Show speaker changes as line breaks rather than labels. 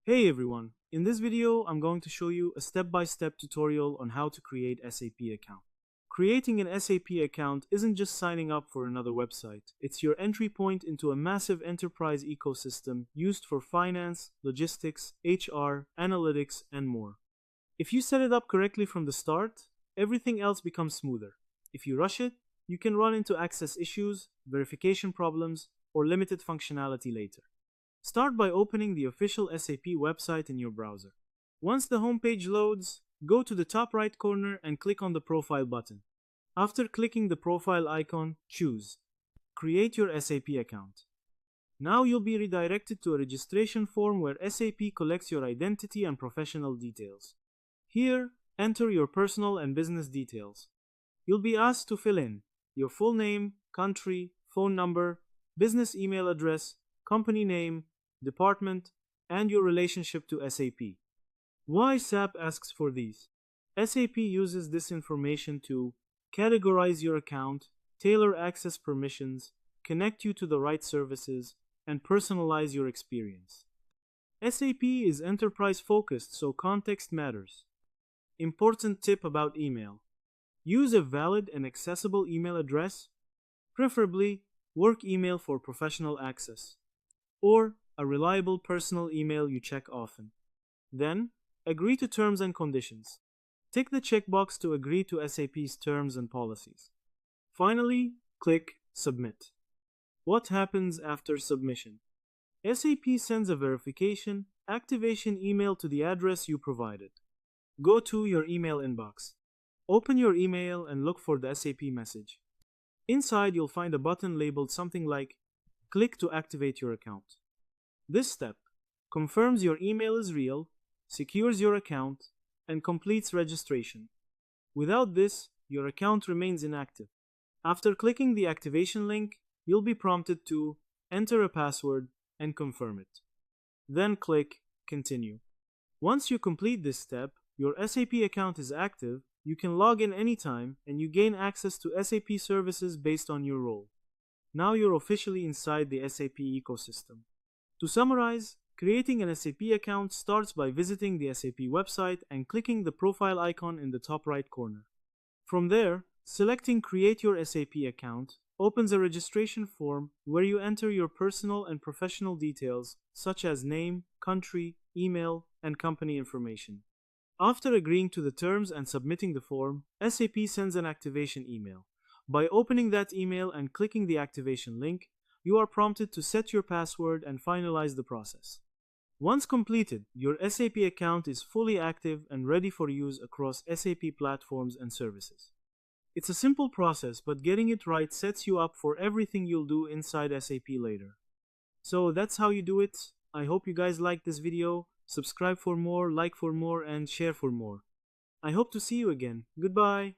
Hey everyone, in this video I'm going to show you a step-by-step tutorial on how to create SAP account. Creating an SAP account isn't just signing up for another website, it's your entry point into a massive enterprise ecosystem used for finance, logistics, HR, analytics, and more. If you set it up correctly from the start, everything else becomes smoother. If you rush it, you can run into access issues, verification problems, or limited functionality later. Start by opening the official SAP website in your browser. Once the homepage loads, go to the top right corner and click on the Profile button. After clicking the profile icon, choose Create your SAP account. Now you'll be redirected to a registration form where SAP collects your identity and professional details. Here, enter your personal and business details. You'll be asked to fill in your full name, country, phone number, business email address, company name, department, and your relationship to SAP. Why SAP asks for these? SAP uses this information to categorize your account, tailor access permissions, connect you to the right services, and personalize your experience. SAP is enterprise focused, so context matters. Important tip about email. Use a valid and accessible email address, preferably work email for professional access, or a reliable personal email you check often. Then, agree to terms and conditions. Tick the checkbox to agree to SAP's terms and policies. Finally, click Submit. What happens after submission? SAP sends a verification, activation email to the address you provided. Go to your email inbox. Open your email and look for the SAP message. Inside, you'll find a button labeled something like Click to activate your account. This step confirms your email is real, secures your account, and completes registration. Without this, your account remains inactive. After clicking the activation link, you'll be prompted to enter a password and confirm it. Then click Continue. Once you complete this step, your SAP account is active, you can log in anytime, and you gain access to SAP services based on your role. Now you're officially inside the SAP ecosystem. To summarize, creating an SAP account starts by visiting the SAP website and clicking the profile icon in the top right corner. From there, selecting Create Your SAP Account opens a registration form where you enter your personal and professional details such as name, country, email, and company information. After agreeing to the terms and submitting the form, SAP sends an activation email. By opening that email and clicking the activation link, you are prompted to set your password and finalize the process. Once completed, your SAP account is fully active and ready for use across SAP platforms and services. It's a simple process, but getting it right sets you up for everything you'll do inside SAP later. So that's how you do it. I hope you guys liked this video. Subscribe for more, like for more, and share for more. I hope to see you again. Goodbye.